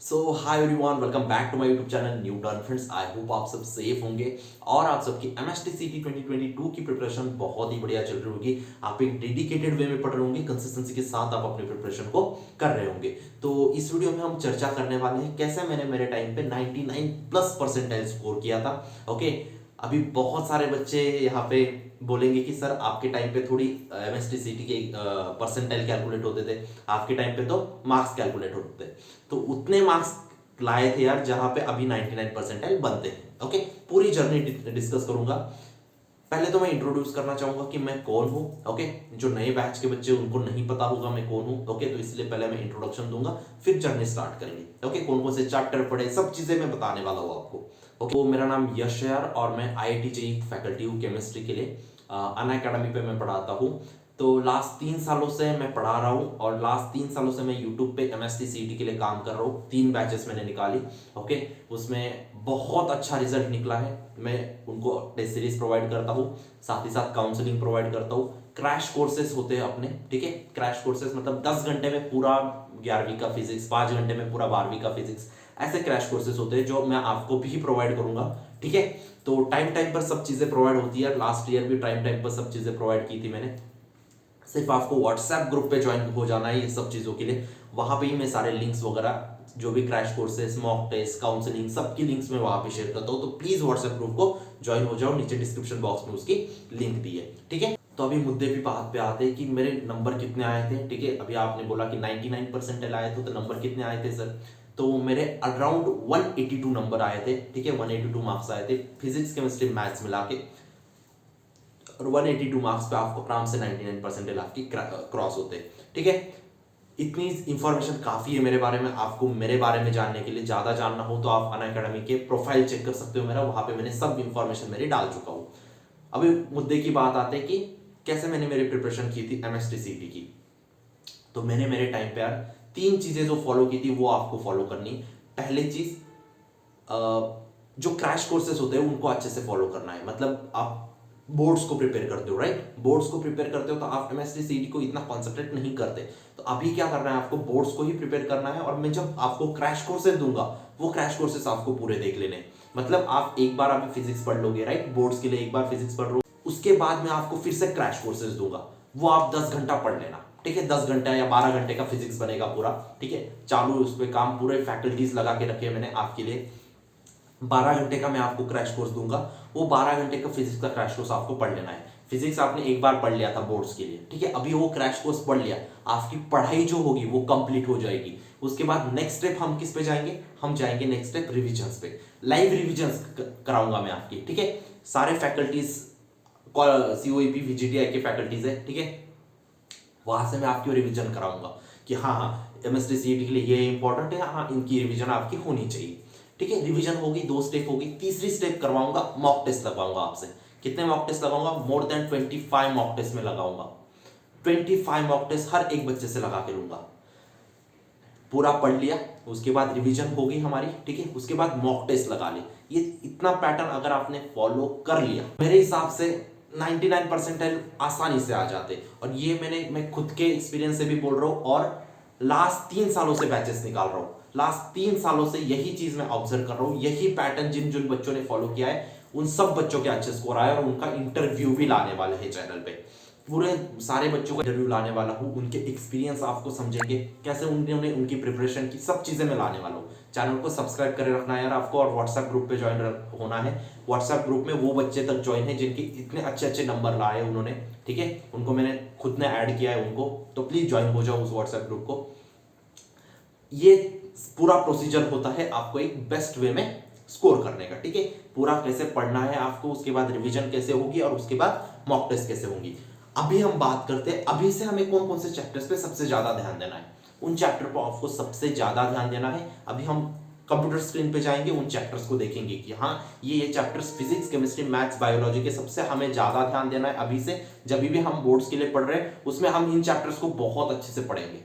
So hi everyone, welcome back to my YouTube channel new turn friends. I hope आप सब safe होंगे और आप सबकी एमएसटीसीटी 2022 की प्रिपरेशन बहुत ही बढ़िया चल रही होगी। आप एक डेडिकेटेड वे में पढ़ रहे होंगे, कंसिस्टेंसी के साथ आप अपनी प्रिपरेशन को कर रहे होंगे। तो इस वीडियो में हम चर्चा करने वाले हैं कैसे मैंने मेरे टाइम पे 99 प्लस परसेंटाइल स्कोर किया था। ओके, अभी बहुत सारे बच्चे यहाँ पे बोलेंगे कि सर आपके टाइम पे थोड़ी एमएसटीसीटी के परसेंटाइल कैलकुलेट होते थे, आपके टाइम पे तो मार्क्स कैलकुलेट होते थे। तो उतने मार्क्स लाए थे यार जहां पे अभी 99 परसेंटाइल बनते हैं। ओके, पूरी जर्नी डिस्कस करूंगा। पहले तो मैं इंट्रोड्यूस करना चाहूंगा कि मैं कौन हूं। ओके, जो नए बैच के बच्चे उनको नहीं पता होगा मैं कौन हूं। ओके, तो इसलिए पहले मैं इंट्रोडक्शन दूंगा, फिर जर्नी स्टार्ट करेंगे। ओके, कौन कौन से चैप्टर पढ़े, सब चीजें मैं बताने वाला हूं आपको। ओके, तो मेरा नाम यश है यार और मैं आईआईटी जेईई फैकल्टी हूँ केमिस्ट्री के लिए। अनअकैडमी पे मैं पढ़ाता हूँ। तो लास्ट 3 सालों से मैं पढ़ा रहा हूँ और लास्ट 3 सालों से मैं यूट्यूब पे एमएसटीसीटी के लिए काम कर रहा हूँ। 3 बैचेस मैंने निकाली। ओके, उसमें बहुत अच्छा रिजल्ट निकला है। मैं उनको टेस्ट सीरीज प्रोवाइड करता हूँ, साथ ही साथ काउंसलिंग प्रोवाइड करता हूँ। क्रैश कोर्सेज होते हैं अपने, ठीक है। क्रैश कोर्सेज मतलब 10 घंटे में पूरा 11वीं का फिजिक्स, 5 घंटे में पूरा 12वीं का फिजिक्स, ऐसे क्रैश कोर्सेज होते हैं जो मैं आपको भी प्रोवाइड करूंगा, ठीक है। तो टाइम टाइम पर सब चीजें प्रोवाइड होती है। लास्ट ईयर भी टाइम टाइम पर सब चीजें प्रोवाइड की थी मैंने। सिर्फ आपको व्हाट्सएप ग्रुप पे ज्वाइन हो जाना है ये सब चीज़ों के लिए। वहां पे ही मैं सारे लिंक्स वगैरह, जो भी crash courses, mock test, counselling, सबकी लिंक्स मैं वहां पे शेयर करता हूँ। तो प्लीज व्हाट्सएप ग्रुप को ज्वाइन हो जाओ, नीचे डिस्क्रिप्शन बॉक्स में उसकी लिंक दी है, ठीक है। तो अभी मुद्दे भी बात पे आते हैं कि मेरे नंबर कितने आए थे, ठीक है। अभी आपने बोला कि 99 परसेंटाइल आए थे, तो नंबर कितने आए थे सर? तो मेरे अराउंड 182 नंबर आए थे, ठीक है। 182 मार्क्स आए थे फिजिक्स, केमिस्ट्री, मैथ्स मिला के। और 182 मार्क्स पे आपको आराम से 99 परसेंटेज आपकी क्रॉस होते हैं, ठीक है। इतनी इंफॉर्मेशन काफी है मेरे बारे में। आपको मेरे बारे में जानने के लिए, ज्यादा जानना हो तो आप अनअकैडमी के प्रोफाइल चेक कर सकते हो मेरा, वहां पे मैंने सब इंफॉर्मेशन मेरी डाल चुका हूं। अभी मुद्दे की बात आते हैं कि कैसे मैंने मेरी प्रिपरेशन की थी एमएसटीसीटी की। तो मैंने मेरे टाइम पे यार 3 चीजें जो फॉलो की थी वो आपको फॉलो करनी। पहली चीज, जो क्रैश कोर्सेज होते हैं उनको अच्छे से फॉलो करना है। मतलब आप बोर्ड्स को प्रिपेयर करते हो, राइट? बोर्ड्स को प्रिपेयर करते हो तो आप एमएसटीसीटी को इतना कॉन्सेंट्रेट नहीं करते। तो अभी क्या करना है, आपको बोर्ड्स को ही प्रिपेयर करना है। और मैं जब आपको क्रैश कोर्सेज दूंगा, वो क्रैश कोर्सेज आपको पूरे देख लेने हैं। मतलब आप एक बार अभी फिजिक्स पढ़ लोगे, राइट? बोर्ड्स के लिए एक बार फिजिक्स पढ़ लो, उसके बाद मैं आपको फिर से क्रैश कोर्सेज दूंगा, वो आप 10 घंटा पढ़ लेना, ठीक है। 10 घंटा या 12 घंटे का फिजिक्स बनेगा पूरा, ठीक है। चालू उस पर काम, पूरे फैकल्टीज लगा के रखे मैंने आपके लिए। 12 घंटे का मैं आपको क्रैश कोर्स दूंगा। वो 12 घंटे का फिजिक्स का क्रैश कोर्स आपको पढ़ लेना है। फिजिक्स आपने एक बार पढ़ लिया था बोर्ड्स के लिए, ठीक है। अभी वो क्रैश कोर्स पढ़ लिया, आपकी पढ़ाई जो होगी वो कंप्लीट हो जाएगी। उसके बाद नेक्स्ट स्टेप हम किस पे जाएंगे? हम जाएंगे नेक्स्ट स्टेप रिविजन्स पे। लाइव रिविजन्स कराऊंगा मैं आपकी, ठीक है। सारे फैकल्टीज, सीओईपी वीजीटीआई के फैकल्टीज है, ठीक है। वहां से मैं आपकी रिविजन कराऊंगा कि हाँ हाँ एमएसटीसीटी के लिए ये इंपॉर्टेंट है, हाँ इनकी रिविजन आपकी होनी चाहिए, ठीक है। रिवीजन होगी, 2 स्टेप होगी। तीसरी स्टेप करवाऊंगा, मॉक टेस्ट लगवाऊंगा आपसे। कितने मॉक टेस्ट लगाऊंगा? मोर देन 25 मॉक टेस्ट में लगाऊंगा। 25 मॉक टेस्ट हर एक बच्चे से लगा के लूंगा। पूरा पढ़ लिया, उसके बाद रिवीजन होगी हमारी, ठीक है। उसके बाद मॉक टेस्ट लगा ले। ये इतना पैटर्न अगर आपने फॉलो कर लिया, मेरे हिसाब से 99 परसेंटाइल आसानी से आ जाते। और ये मैं खुद के एक्सपीरियंस से भी बोल रहा हूँ और लास्ट 3 सालों से बैचेस निकाल रहा हूँ। लास्ट 3 सालों से यही चीज मैं ऑब्जर्व कर रहा हूँ, यही पैटर्न जिन जिन बच्चों ने फॉलो किया है उन सब बच्चों के अच्छे स्कोर आए। और उनका इंटरव्यू भी लाने वाले हैं चैनल पे। पूरे सारे बच्चों का इंटरव्यू लाने वाला हूँ, उनके एक्सपीरियंस आपको समझेंगे, कैसे उन्होंने उनकी प्रिपरेशन की, सब चीजें मैं लाने वाला हूँ। चैनल को सब्सक्राइब करे रखना है यार आपको, और व्हाट्सएप ग्रुप पे ज्वाइन होना है। व्हाट्सएप ग्रुप में वो बच्चे तक ज्वाइन है जिनके इतने अच्छे अच्छे नंबर लाए उन्होंने, ठीक है। उनको मैंने खुद ने ऐड किया है उनको, तो प्लीज ज्वाइन हो जाओ उस व्हाट्सएप ग्रुप को। ये पूरा प्रोसीजर होता है आपको एक बेस्ट वे में स्कोर करने का, ठीक है। पूरा कैसे पढ़ना है आपको, उसके बाद रिवीजन कैसे होगी और उसके बाद मॉक टेस्ट कैसे होंगी। अभी हम बात करते हैं, अभी से हमें कौन कौन से चैप्टर्स पे सबसे ज्यादा ध्यान देना है। उन चैप्टर पर आपको सबसे ज्यादा ध्यान देना है। अभी हम कंप्यूटर स्क्रीन पे जाएंगे, उन चैप्टर्स को देखेंगे कि हाँ ये chapters physics, chemistry, maths, biology के सबसे हमें ज्यादा ध्यान देना है। अभी से जब भी हम बोर्ड्स के लिए पढ़ रहे हैं उसमें हम इन चैप्टर्स को बहुत अच्छे से पढ़ेंगे,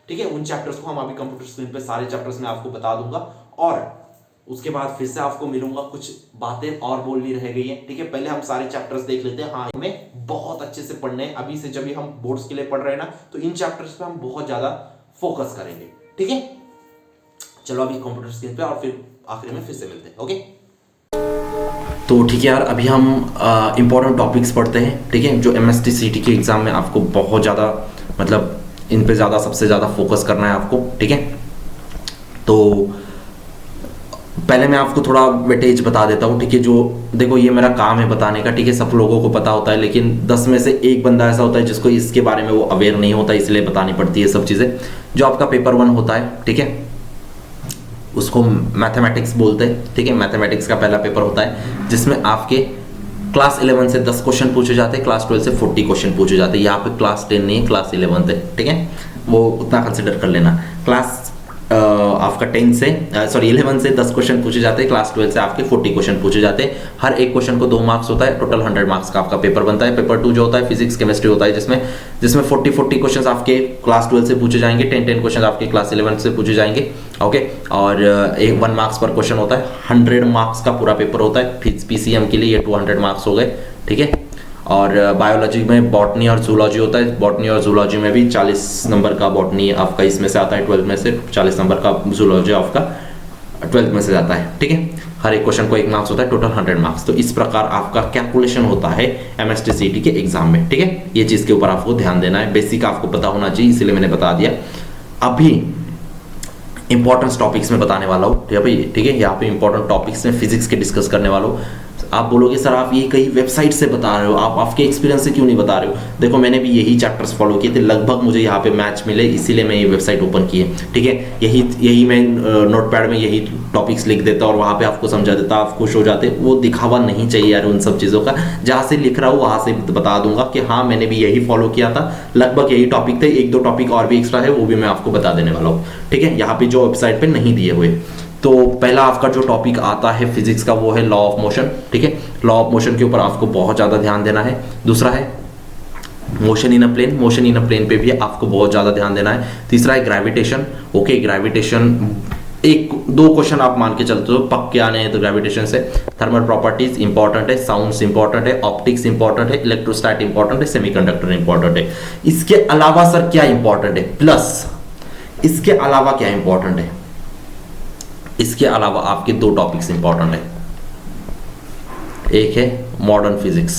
ठीक है। उन चैप्टर्स को हम अभी कंप्यूटर स्क्रीन पे सारे चैप्टर्स में आपको बता दूंगा। और उसके बाद फिर से आपको मिलूंगा, कुछ बातें और बोलनी रह गई है, ठीक है। पहले हम सारे चैप्टर्स देख लेते हैं। हाँ, हमें बहुत अच्छे से पढ़ने हैं अभी से। जब भी हम बोर्ड्स के लिए पढ़ रहे हैं ना, तो इन चैप्टर्स पे हम बहुत ज्यादा फोकस करेंगे, ठीक है। चलो अभी कंप्यूटर स्क्रीन पे और फिर आखिरी में फिर से मिलते हैं। ओके, तो ठीक है यार, अभी हम इंपॉर्टेंट टॉपिक्स पढ़ते हैं। ठीक है, जो MSTCT के एग्जाम में आपको बहुत ज़्यादा मतलब इन पे ज़्यादा सबसे ज़्यादा फोकस करना है आपको। ठीक है, तो पहले मैं आपको थोड़ा वेटेज बता देता हूँ। ठीक है, जो देखो ये मेरा काम है बताने का। ठीक है, सब लोगों को पता होता है, लेकिन 10 में से एक बंदा ऐसा होता है जिसको इसके बारे में वो अवेयर नहीं होता, इसलिए बतानी पड़ती है सब चीज़ें। जो आपका पेपर 1 होता है, ठीक है, उसको मैथमेटिक्स बोलते हैं। ठीक है, मैथमेटिक्स का पहला पेपर होता है जिसमें आपके क्लास 11 से 10 क्वेश्चन पूछे जाते हैं, क्लास 12 से 40 क्वेश्चन पूछे जाते हैं। यहाँ पे क्लास 10 नहीं है, क्लास 11 है। ठीक है, वो उतना कंसिडर कर लेना। क्लास आपका 10 से 11 से 10 क्वेश्चन पूछे जाते हैं, क्लास 12 से आपके 40 क्वेश्चन पूछे जाते हैं। हर एक क्वेश्चन को 2 मार्क्स होता है, टोटल 100 मार्क्स का आपका पेपर बनता है। पेपर 2 जो होता है फिजिक्स केमिस्ट्री होता है, जिसमें 40 क्वेश्चन आपके क्लास 12 से पूछे जाएंगे, 10 क्वेश्चन आपके क्लास 11 से पूछे जाएंगे। ओके, और 1 मार्क्स पर क्वेश्चन होता है। 100 मार्क्स का पूरा पेपर होता है। PCM के लिए ये 200 मार्क्स हो गए। ठीक है, और बायोलॉजी में बॉटनी और जूलॉजी होता है। बॉटनी और जूलॉजी में भी 40 नंबर का बॉटनी आपका इसमें से आता है 12 में से, 40 नंबर का जूलॉजी आपका 12 में से जाता है। ठीक है, हर एक क्वेश्चन को 1 मार्क्स होता है, टोटल 100 मार्क्स। तो इस प्रकार आपका कैलकुलेशन होता है MSTCT के एग्जाम में। ठीक है, ये चीज़ के ऊपर आपको ध्यान देना है, बेसिक आपको पता होना चाहिए, इसलिए मैंने बता दिया। अभी इंपॉर्टेंट टॉपिक्स में बताने वाला हूँ। ठीक है, यहाँ पे इंपॉर्टेंट टॉपिक्स में फिजिक्स के डिस्कस करने वाला हूँ। आप बोलोगे सर आप ये कई वेबसाइट से बता रहे हो, आप आपके एक्सपीरियंस से क्यों नहीं बता रहे हो? देखो मैंने भी यही चैप्टर्स फॉलो किए थे, लगभग मुझे यहाँ पे मैच मिले, इसीलिए मैं ये वेबसाइट ओपन की है। ठीक है, यही मैं नोटपैड में यही टॉपिक्स लिख देता और वहाँ पे आपको समझा देता, आप खुश हो जाते। वो दिखावा नहीं चाहिए यार उन सब चीज़ों का। जहाँ से लिख रहा हूँ वहाँ से बता दूंगा कि हाँ मैंने भी यही फॉलो किया था, लगभग यही टॉपिक थे। 1-2 टॉपिक और भी एक्स्ट्रा है, वो भी मैं आपको बता देने वाला हूँ। ठीक है, यहाँ पे जो वेबसाइट पे नहीं दिए हुए। तो पहला आपका जो टॉपिक आता है फिजिक्स का वो है लॉ ऑफ मोशन। ठीक है, लॉ ऑफ मोशन के ऊपर आपको बहुत ज़्यादा ध्यान देना है। दूसरा है motion in a plane, motion in a plane पे भी आपको बहुत ज़्यादा ध्यान देना है। तीसरा है ग्रेविटेशन। ओके, ग्रेविटेशन 1-2 क्वेश्चन आप मान के चलते हो पक्के आने हैं तो ग्रेविटेशन से। थर्मल प्रॉपर्टीज इंपॉर्टेंट है, साउंड्स इंपॉर्टेंट है, ऑप्टिक्स इंपॉर्टेंट है, इलेक्ट्रोस्टैट इंपॉर्टेंट है, सेमीकंडक्टर इंपॉर्टेंट है। इसके अलावा सर क्या इंपॉर्टेंट है? प्लस इसके अलावा क्या इंपॉर्टेंट है? इसके अलावा आपके 2 टॉपिक्स इंपॉर्टेंट है। एक है मॉडर्न फिजिक्स।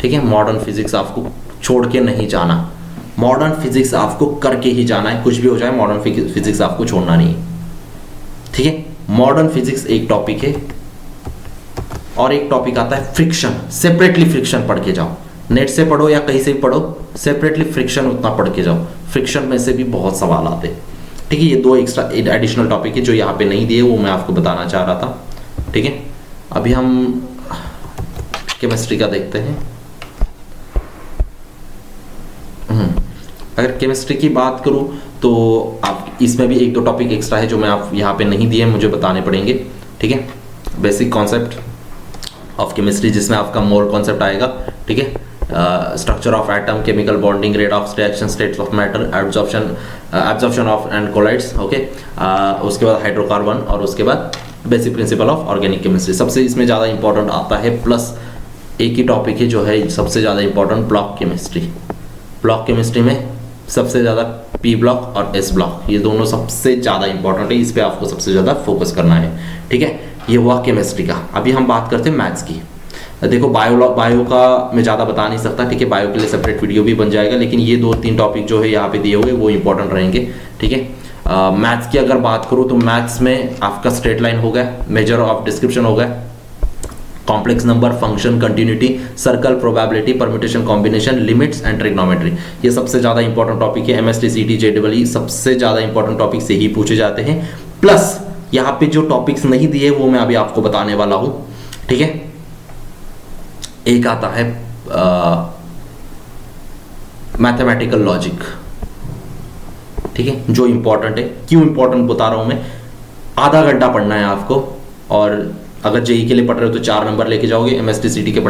ठीक है, मॉडर्न फिजिक्स आपको छोड़ के नहीं जाना, मॉडर्न फिजिक्स आपको करके ही जाना है। कुछ भी हो जाए मॉडर्न फिजिक्स आपको छोड़ना नहीं है। ठीक है, मॉडर्न फिजिक्स एक टॉपिक है। और एक टॉपिक आता है फ्रिक्शन। सेपरेटली फ्रिक्शन पढ़ के जाओ, नेट से पढ़ो या कहीं से भी पढ़ो, सेपरेटली फ्रिक्शन उतना पढ़ के जाओ। फ्रिक्शन में से भी बहुत सवाल आते हैं। ठीक है, ये 2 एक्स्ट्रा एडिशनल टॉपिक है जो यहाँ पे नहीं दिए, वो मैं आपको बताना चाह रहा था। ठीक है, अभी हम केमिस्ट्री का देखते हैं। अगर केमिस्ट्री की बात करूँ तो आप इसमें भी 1-2 टॉपिक एक्स्ट्रा है जो मैं आप यहाँ पे नहीं दिए, मुझे बताने पड़ेंगे। ठीक है, बेसिक कॉन्सेप्ट ऑफ केमिस्ट्री जिसमें आपका मोल कॉन्सेप्ट आएगा। ठीक है, structure of atom, chemical bonding, rate of reaction, states of matter, absorption of and colloids. Okay, उसके बाद हाइड्रोकार्बन और उसके बाद basic principle of organic chemistry. सबसे इसमें ज़्यादा इंपॉर्टेंट आता है, प्लस एक ही टॉपिक है जो है सबसे ज़्यादा important, block chemistry. Block chemistry में सबसे ज़्यादा P ब्लॉक और S ब्लॉक, ये दोनों सबसे ज़्यादा इंपॉर्टेंट है, इस पर आपको सबसे ज़्यादा फोकस करना है। ठीक है, ये हुआ केमिस्ट्री का। अभी हम बात करते हैं मैथ्स की। देखो बायो का मैं ज़्यादा बता नहीं सकता। ठीक है, बायो के लिए सेपरेट वीडियो भी बन जाएगा, लेकिन ये 2-3 टॉपिक जो है यहाँ पे दिए हुए वो इंपॉर्टेंट रहेंगे। ठीक है, मैथ्स की अगर बात करूँ तो मैथ्स में आपका स्ट्रेट लाइन हो गया, मेजर ऑफ डिस्क्रिप्शन हो गया, complex number, function, continuity, circle, probability, permutation, combination, limits and trigonometry. ये सबसे ज़्यादा इंपॉर्टेंट टॉपिक है। MSTCT JEE सबसे ज़्यादा इंपॉर्टेंट टॉपिक से ही पूछे जाते हैं। प्लस यहाँ पे जो टॉपिक्स नहीं दिए वो मैं अभी आपको बताने वाला हूँ। ठीक है, एक आता है मैथमेटिकल लॉजिक। ठीक है, जो इंपॉर्टेंट है। क्यों इंपॉर्टेंट बता रहा हूं मैं? आधा घंटा पढ़ना है आपको, और अगर जेई के लिए पढ़ रहे हो तो 4 नंबर लेके जाओगे, MSTCT के लिए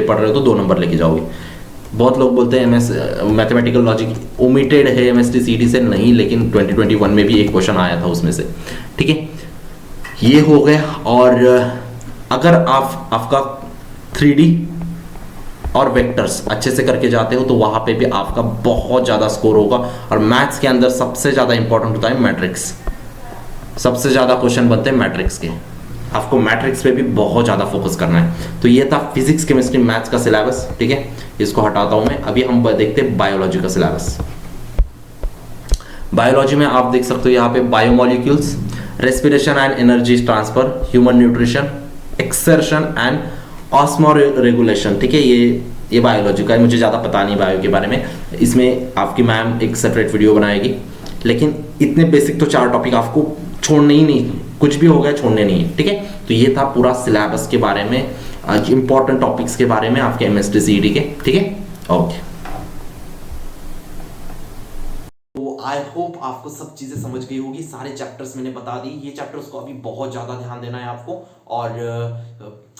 पढ़ रहे हो तो 2 नंबर लेके जाओगे। बहुत लोग बोलते हैं मैथमेटिकल लॉजिक ओमिटेड है MSTCT से, नहीं, लेकिन 2021 में भी एक क्वेश्चन आया था उसमें से। ठीक है, ये हो गया। और अगर आपका 3D और वेक्टर्स अच्छे से करके जाते हो तो वहाँ पे भी आपका बहुत ज़्यादा स्कोर होगा। और मैथ्स के अंदर सबसे ज़्यादा इंपॉर्टेंट होता है मैट्रिक्स, सबसे ज़्यादा क्वेश्चन बनते हैं मैट्रिक्स के, आपको मैट्रिक्स पे भी बहुत ज़्यादा फोकस करना है। तो ये था फिजिक्स केमिस्ट्री मैथ्स का सिलेबस, ठीक है, इसको हटाता हूँ मैं। अभी हम देखते हैं बायोलॉजी का सिलेबस। बायोलॉजी में आप देख सकते हो यहाँ पे biomolecules, respiration and energy transfer, human nutrition, exertion and osmo regulation, ठीक है। ये बायोलॉजी का है, मुझे ज़्यादा पता नहीं बायो के बारे में, इसमें आपकी मैम एक सेपरेट वीडियो बनाएगी। लेकिन इतने बेसिक तो 4 टॉपिक आपको छोड़ने ही नहीं, कुछ भी हो गया छोड़ने नहीं है, ठीक है। तो ये था पूरा सिलेबस के बारे में, इंपॉर्टेंट टॉपिक्स के बारे में आपके एमएसटी सीईटी के, ठीक है। ओके, तो आई होप आपको सब चीजें समझ गई होगी, सारे चैप्टर्स मैंने बता दी। ये चैप्टर्स को अभी बहुत ज्यादा ध्यान देना है आपको, और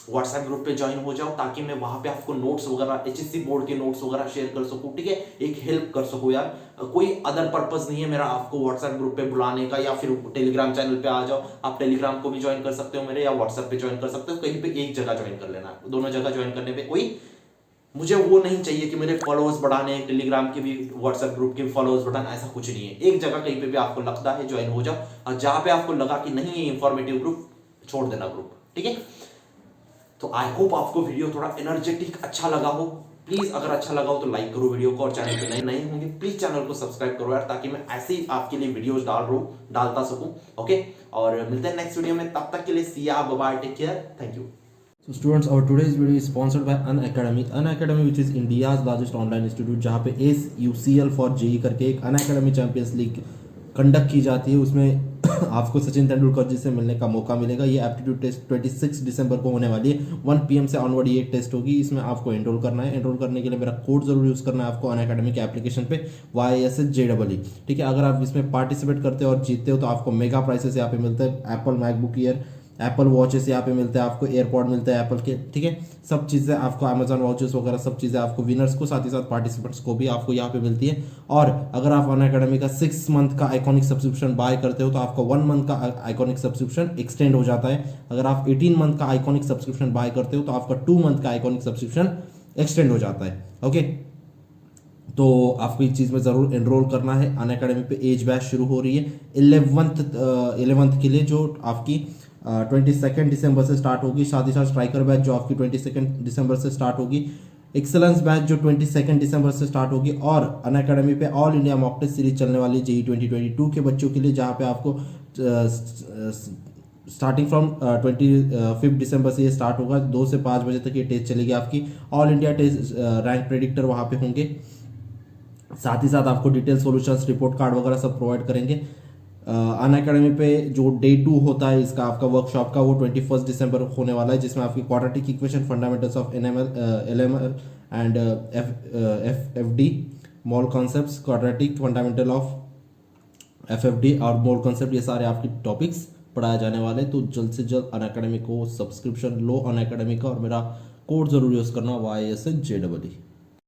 व्हाट्सएप ग्रुप पे ज्वाइन हो जाओ ताकि मैं वहां पे आपको नोट्स वगैरह, एचएससी बोर्ड के नोट्स वगैरह शेयर कर सकूं, ठीक है, एक हेल्प कर सकूं यार। कोई अदर पर्पस नहीं है मेरा आपको व्हाट्सएप ग्रुप पे बुलाने का, या फिर टेलीग्राम चैनल पे आ जाओ। आप टेलीग्राम को भी ज्वाइन कर सकते हो मेरे, या व्हाट्सएप पे ज्वाइन कर सकते हो, कहीं पे एक जगह ज्वाइन कर लेना। दोनों जगह ज्वाइन करने पे कोई, मुझे वो नहीं चाहिए कि मेरे फॉलोअर्स बढ़ाने, टेलीग्राम के भी व्हाट्सएप ग्रुप के फॉलोअर्स बढ़ाना, ऐसा कुछ नहीं है। एक जगह कहीं पे भी आपको लगता है ज्वाइन हो जाओ, और जहां पे आपको लगा कि नहीं है इंफॉर्मेटिव ग्रुप, छोड़ देना ग्रुप, ठीक है। तो आई होप आपको वीडियो थोड़ा एनर्जेटिक अच्छा लगा हो। प्लीज अगर अच्छा लगा हो तो लाइक करो वीडियो को, और चैनल पे नए होंगे प्लीज चैनल को सब्सक्राइब करो यार, ताकि मैं ऐसे ही आपके लिए वीडियोस डालता सकूं। ओके, और मिलते हैं नेक्स्ट वीडियो में, तब तक के लिए see ya bye, take care, thank you. So students, our today's video is sponsored by Unacademy. Unacademy which is India's largest online institute, जहाँ पे ACUCL for JEE करके एक Unacademy चैंपियंस लीग कंडक्ट की जाती है। उसमें आपको सचिन तेंदुलकर जी से मिलने का मौका मिलेगा। ये एप्टीट्यूड टेस्ट 26 दिसंबर को होने वाली है, 1 PM से ऑनवर्ड ये टेस्ट होगी। इसमें आपको एनरोल करना है। एनरोल करने के लिए मेरा कोड जरूर यूज़ करना है आपको अनअकैडमी के एप्लीकेशन पे YSSJEE, ठीक है। अगर आप इसमें पार्टिसिपेट करते हो और जीतते हो तो आपको मेगा प्राइसेस यहाँ पे मिलते हैं। Apple MacBook year, Apple watches यहाँ पे मिलते हैं आपको, एयरपॉड मिलते हैं एप्पल के, ठीक है। सब चीज़ें आपको अमेजॉन वाउचर्स वगैरह सब चीज़ें आपको विनर्स को, साथ ही साथ पार्टिसिपेंट्स को भी आपको यहाँ पे मिलती है। और अगर आप अनअकैडमी का 6 मंथ का आइकॉनिक सब्सक्रिप्शन बाय करते हो तो आपका 1 मंथ का आइकॉनिक सब्सक्रिप्शन एक्सटेंड हो जाता है। अगर आप 18 मंथ का आइकॉनिक सब्सक्रिप्शन बाय करते हो तो आपका 2 मंथ का आइकॉनिक सब्सक्रिप्शन एक्सटेंड हो जाता है। ओके, तो आपको इस चीज़ में ज़रूर एनरोल करना है। अनअकैडमी पे एज बैच शुरू हो रही है 11th के लिए, जो आपकी 22 दिसंबर से स्टार्ट होगी। साथ ही साथ स्ट्राइकर बैच जो आपकी 22 दिसंबर से स्टार्ट होगी। एक्सेलेंस बैच जो 22 दिसंबर से स्टार्ट होगी। और अनअकैडमी पे all India mock test series चलने वाली JEE 2022 के बच्चों के लिए, जहाँ पे आपको स्टार्टिंग फ्रॉम 25 दिसंबर से ये स्टार्ट होगा। 2 से 5 बजे तक ये टेस्ट चलेगी आपकी। All India test rank predictor वहाँ पे होंगे। साथ ही साथ आपको डिटेल सॉल्यूशंस, रिपोर्ट कार्ड वगैरह सब प्रोवाइड करेंगे। अनअकैडमी पे जो Day 2 होता है इसका आपका वर्कशॉप का, वो 21 दिसंबर होने वाला है, जिसमें आपकी quadratic equation, fundamentals of LML and FFD, mole concepts, quadratic, fundamental of FFD और मोल कॉन्सेप्ट, ये सारे आपके टॉपिक्स पढ़ाए जाने वाले। तो जल्द से जल्द अनअकैडमी को सब्सक्रिप्शन लो अनअकैडमी का, और मेरा कोड जरूर यूज़ करना YSSJEE।